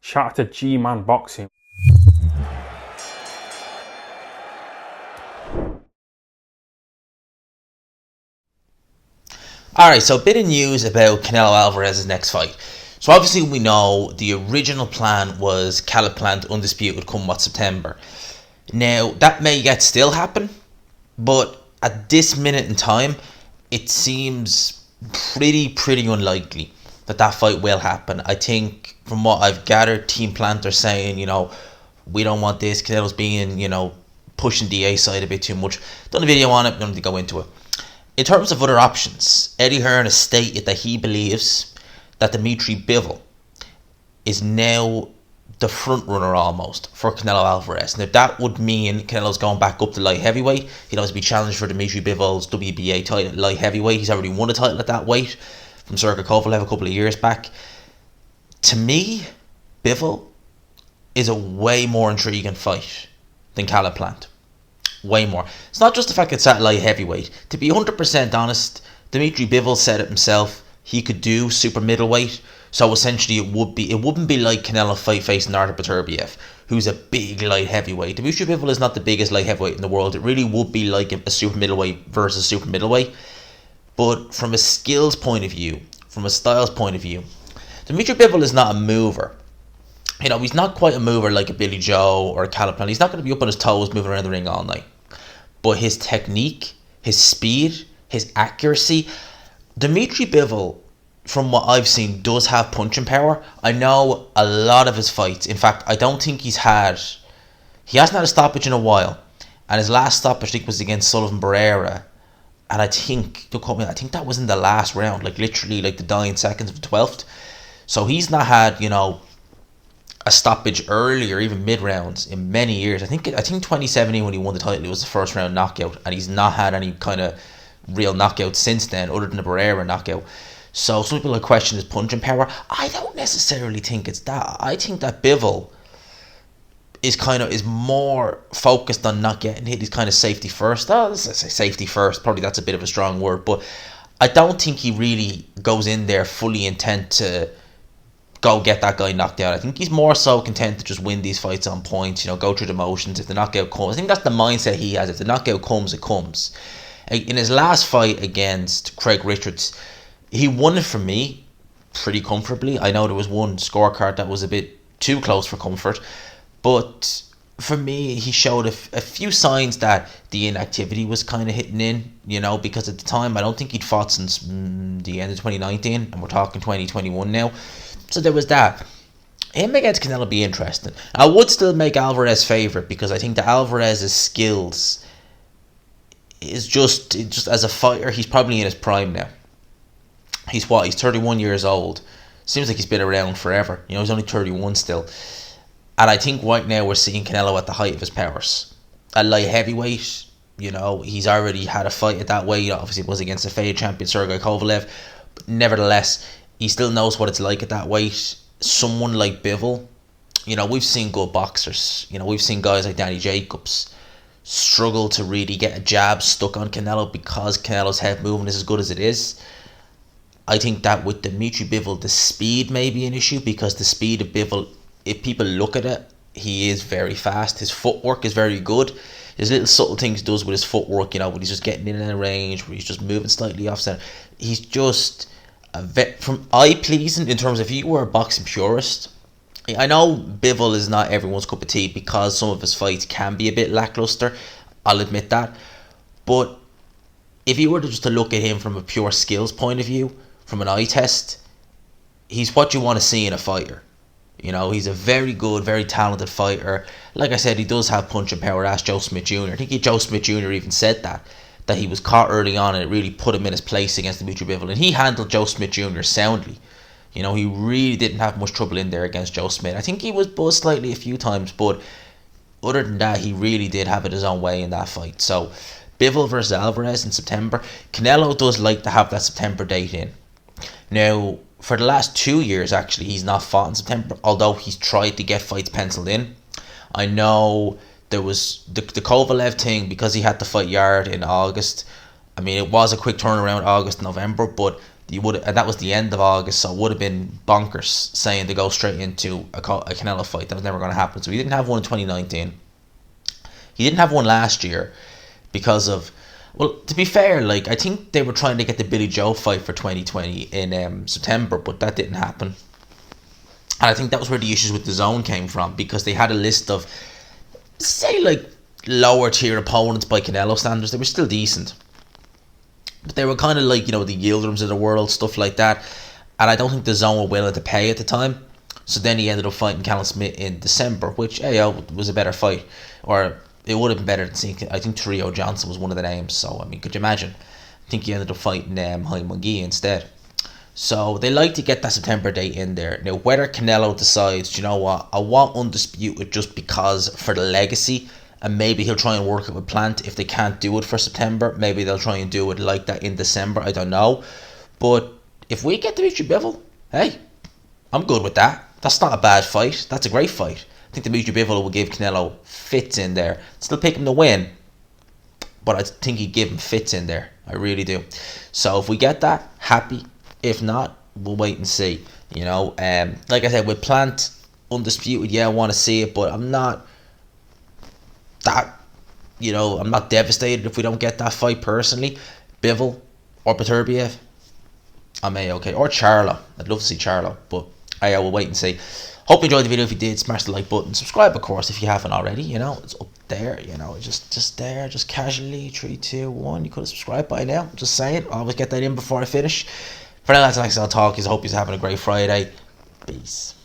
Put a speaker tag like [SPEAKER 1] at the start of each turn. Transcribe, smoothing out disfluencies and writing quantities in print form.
[SPEAKER 1] Shout out to G-Man Boxing.
[SPEAKER 2] Alright, so a bit of news about Canelo Alvarez's next fight. So obviously we know the original plan was Caliplant undisputed come September. Now that may yet still happen, but at this minute in time, it seems pretty unlikely that that fight will happen. I think from what I've gathered, Team Plant are saying, we don't want this. Canelo's being, pushing the A side a bit too much. Done a video on it, don't need to go into it. In terms of other options, Eddie Hearn has stated that he believes that Dmitry Bivol is now the front runner almost for Canelo Alvarez. Now that would mean Canelo's going back up to light heavyweight. He'd always be challenged for Dmitry Bivol's WBA title at light heavyweight. He's already won a title at that weight from Sergey Kovalev a couple of years back. To me, Bivol is a way more intriguing fight than Caliplant. Way more. It's not just the fact it's at light heavyweight. To be 100% honest, Dmitry Bivol said it himself. He could do super middleweight. So essentially it wouldn't be like Canelo facing Artur Beterbiev, who's a big light heavyweight. Dmitry Bivol is not the biggest light heavyweight in the world. It really would be like a super middleweight versus super middleweight. But from a skills point of view, from a styles point of view, Dmitry Bivol is not a mover. He's not quite a mover like a Billy Joe or a Caliplan. He's not going to be up on his toes moving around the ring all night. But his technique, his speed, his accuracy, Dmitry Bivol, from what I've seen, does have punching power. I know a lot of his fights. In fact, I don't think he hasn't had a stoppage in a while. And his last stoppage, I think, was against Sullivan Barrera. And I think that was in the last round, like literally like the dying seconds of the 12th. So he's not had, a stoppage early or even mid rounds in many years. I think 2017 when he won the title, it was the first round knockout, and he's not had any kind of real knockout since then, other than the Barrera knockout. So some people question his punching power. I don't necessarily think it's that. I think that Bivol is more focused on not getting hit. He's kind of safety first. Let's say safety first. Probably that's a bit of a strong word, but I don't think he really goes in there fully intent to go get that guy knocked out. I think he's more so content to just win these fights on points, go through the motions. If the knockout comes, I think that's the mindset he has. If the knockout comes, it comes. In his last fight against Craig Richards, he won it for me pretty comfortably. I know there was one scorecard that was a bit too close for comfort, but for me, he showed a few signs that the inactivity was kind of hitting in, because at the time, I don't think he'd fought since the end of 2019, and we're talking 2021 now. So there was that. Him against Canelo would be interesting. I would still make Alvarez favourite because I think that Alvarez's skills is just as a fighter, he's probably in his prime now. He's 31 years old. Seems like he's been around forever. He's only 31 still. And I think right now we're seeing Canelo at the height of his powers. At light heavyweight, he's already had a fight at that weight. Obviously it was against a faded champion, Sergey Kovalev. But nevertheless, he still knows what it's like at that weight. Someone like Bivol, we've seen good boxers. We've seen guys like Danny Jacobs struggle to really get a jab stuck on Canelo because Canelo's head movement is as good as it is. I think that with Dmitry Bivol, the speed may be an issue because the speed of Bivol, if people look at it, he is very fast. His footwork is very good. There's little subtle things he does with his footwork, when he's just getting in a range, where he's just moving slightly off center. He's just from eye pleasing in terms of if you were a boxing purist. I know Bivol is not everyone's cup of tea because some of his fights can be a bit lackluster. I'll admit that. But if you were just to look at him from a pure skills point of view, from an eye test, he's what you want to see in a fighter. He's a very good, very talented fighter. Like I said, he does have punching power. Ask Joe Smith Jr. I think Joe Smith Jr. even said that he was caught early on and it really put him in his place against Dmitry Bivol. And he handled Joe Smith Jr. soundly. He really didn't have much trouble in there against Joe Smith. I think he was buzzed slightly a few times, but other than that, he really did have it his own way in that fight. So, Bivol versus Alvarez in September. Canelo does like to have that September date in. Now, for the last 2 years, actually, he's not fought in September, although he's tried to get fights penciled in. I know there was the Kovalev thing because he had to fight Yard in August. I mean, it was a quick turnaround, August, November, but And that was the end of August, so it would have been bonkers saying to go straight into a Canelo fight. That was never going to happen. So he didn't have one in 2019. He didn't have one last year because of, well, to be fair, like, I think they were trying to get the Billy Joe fight for 2020 in September, but that didn't happen. And I think that was where the issues with the zone came from, because they had a list of, say, like, lower tier opponents by Canelo standards. They were still decent, but they were kind of like, the Yildirim's of the world, stuff like that. And I don't think the zone were willing to pay at the time. So then he ended up fighting Callum Smith in December, which was a better fight, or it would have been better than seeing. I think Terrio Johnson was one of the names. So I mean, could you imagine? I think he ended up fighting Haim Munguia instead. So they like to get that September date in there. Now, whether Canelo decides, you know what, I want Undisputed just because for the legacy, and maybe he'll try and work it with Plant. If they can't do it for September, maybe they'll try and do it like that in December. I don't know. But if we get Dmitry Bivol, hey, I'm good with that. That's not a bad fight. That's a great fight. I think Dmitry Bivol will give Canelo fits in there. Still pick him to win, but I think he'd give him fits in there. I really do. So if we get that, happy. If not, we'll wait and see. Like I said, with Plant Undisputed, I want to see it, but I'm not I'm not devastated if we don't get that fight personally. Bivol or Beterbiev, I'm okay. Or Charlo. I'd love to see Charlo, but I will wait and see. Hope you enjoyed the video. If you did, smash the like button. Subscribe, of course, if you haven't already. It's up there. Just there, just casually. 3, 2, 1. You could have subscribed by now. Just saying. I'll always get that in before I finish. For now, that's the next I'll talk. I hope you're having a great Friday. Peace.